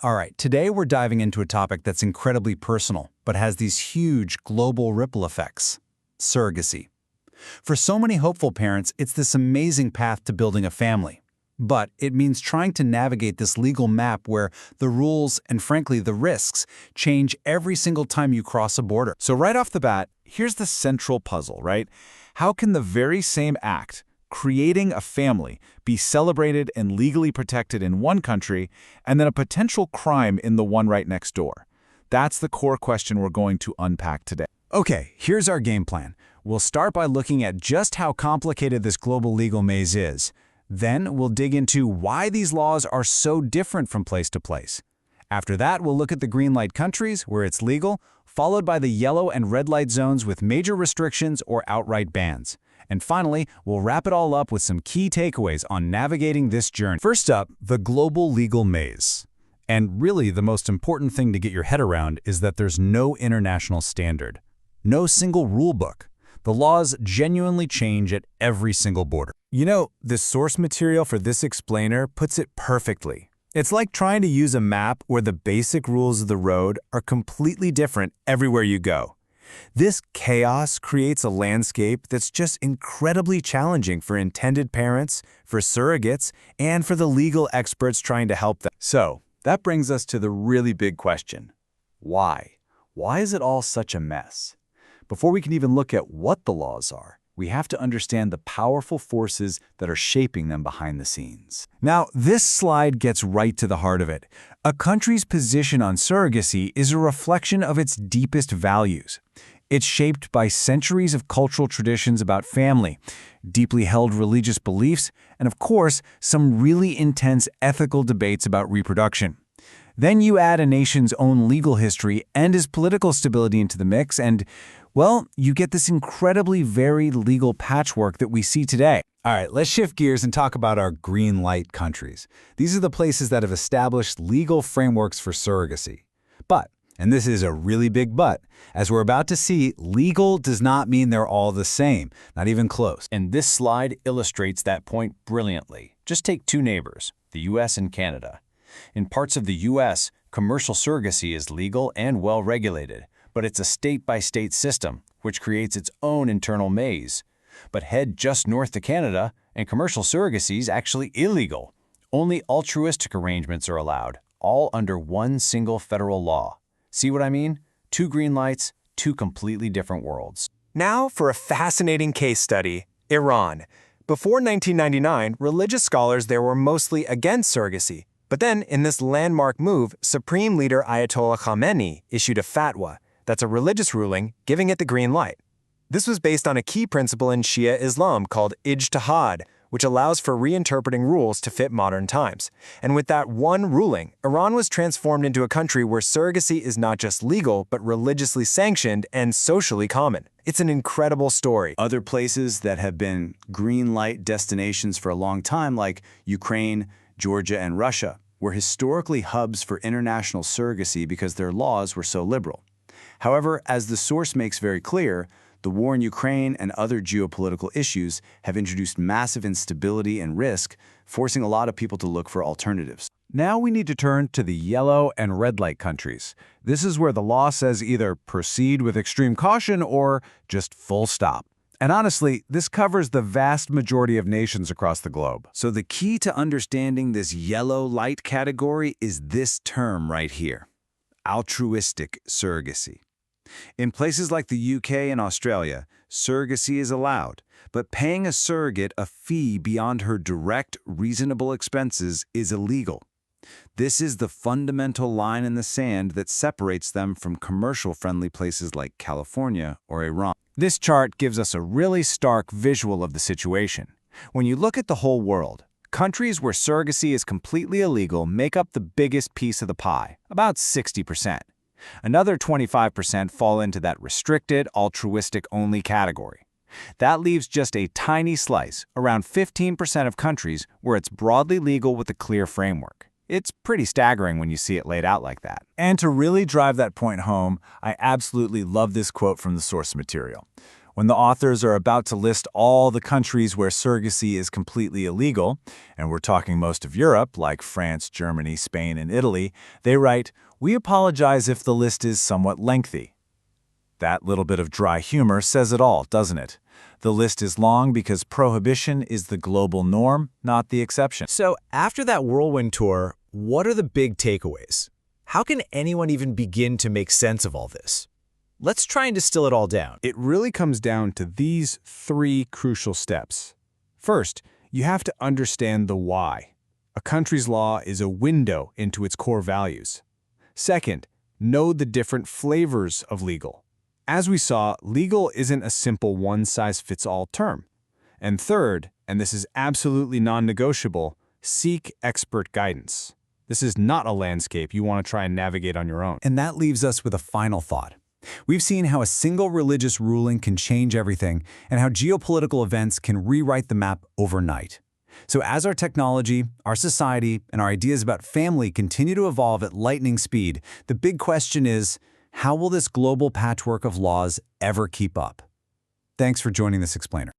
All right, today we're diving into a topic that's incredibly personal, but has these huge global ripple effects: surrogacy. For so many hopeful parents, it's this amazing path to building a family. But it means trying to navigate this legal map where the rules and, frankly, the risks change every single time you cross a border. So right off the bat, here's the central puzzle, right? How can the very same act, creating a family, be celebrated and legally protected in one country, and then a potential crime in the one right next door? That's the core question we're going to unpack today. Okay, here's our game plan. We'll start by looking at just how complicated this global legal maze is. Then we'll dig into why these laws are so different from place to place. After that, we'll look at the green light countries where it's legal, followed by the yellow and red light zones with major restrictions or outright bans. And finally, we'll wrap it all up with some key takeaways on navigating this journey. First up, the global legal maze. And really, the most important thing to get your head around is that there's no international standard. No single rule book. The laws genuinely change at every single border. You know, the source material for this explainer puts it perfectly. It's like trying to use a map where the basic rules of the road are completely different everywhere you go. This chaos creates a landscape that's just incredibly challenging for intended parents, for surrogates, and for the legal experts trying to help them. So, that brings us to the really big question. Why? Why is it all such a mess? Before we can even look at what the laws are, we have to understand the powerful forces that are shaping them behind the scenes. Now, this slide gets right to the heart of it. A country's position on surrogacy is a reflection of its deepest values. It's shaped by centuries of cultural traditions about family, deeply held religious beliefs, and of course, some really intense ethical debates about reproduction. Then you add a nation's own legal history and its political stability into the mix, and, well, you get this incredibly varied legal patchwork that we see today. All right, let's shift gears and talk about our green light countries. These are the places that have established legal frameworks for surrogacy. But, and this is a really big but, as we're about to see, legal does not mean they're all the same, not even close. And this slide illustrates that point brilliantly. Just take two neighbors, the US and Canada. In parts of the US, commercial surrogacy is legal and well-regulated, but it's a state-by-state system, which creates its own internal maze. But head just north to Canada, and commercial surrogacy is actually illegal. Only altruistic arrangements are allowed, all under one single federal law. See what I mean? Two green lights, two completely different worlds. Now for a fascinating case study, Iran. Before 1999, religious scholars there were mostly against surrogacy. But then, in this landmark move, Supreme Leader Ayatollah Khamenei issued a fatwa, that's a religious ruling, giving it the green light. This was based on a key principle in Shia Islam called ijtihad, which allows for reinterpreting rules to fit modern times. And with that one ruling, Iran was transformed into a country where surrogacy is not just legal, but religiously sanctioned and socially common. It's an incredible story. Other places that have been green light destinations for a long time, like Ukraine, Georgia, and Russia, were historically hubs for international surrogacy because their laws were so liberal. However, as the source makes very clear, the war in Ukraine and other geopolitical issues have introduced massive instability and risk, forcing a lot of people to look for alternatives. Now we need to turn to the yellow and red light countries. This is where the law says either proceed with extreme caution or just full stop. And honestly, this covers the vast majority of nations across the globe. So the key to understanding this yellow light category is this term right here: altruistic surrogacy. In places like the UK and Australia, surrogacy is allowed, but paying a surrogate a fee beyond her direct, reasonable expenses is illegal. This is the fundamental line in the sand that separates them from commercial-friendly places like California or Iran. This chart gives us a really stark visual of the situation. When you look at the whole world, countries where surrogacy is completely illegal make up the biggest piece of the pie, about 60%. Another 25% fall into that restricted, altruistic-only category. That leaves just a tiny slice, around 15% of countries, where it's broadly legal with a clear framework. It's pretty staggering when you see it laid out like that. And to really drive that point home, I absolutely love this quote from the source material. When the authors are about to list all the countries where surrogacy is completely illegal, and we're talking most of Europe, like France, Germany, Spain, and Italy, they write, "We apologize if the list is somewhat lengthy." That little bit of dry humor says it all, doesn't it? The list is long because prohibition is the global norm, not the exception. So after that whirlwind tour, what are the big takeaways? How can anyone even begin to make sense of all this? Let's try and distill it all down. It really comes down to these 3 crucial steps. First, you have to understand the why. A country's law is a window into its core values. Second, know the different flavors of legal. As we saw, legal isn't a simple one-size-fits-all term. And third, and this is absolutely non-negotiable, seek expert guidance. This is not a landscape you want to try and navigate on your own. And that leaves us with a final thought. We've seen how a single religious ruling can change everything, and how geopolitical events can rewrite the map overnight. So as our technology, our society, and our ideas about family continue to evolve at lightning speed, the big question is, how will this global patchwork of laws ever keep up? Thanks for joining this explainer.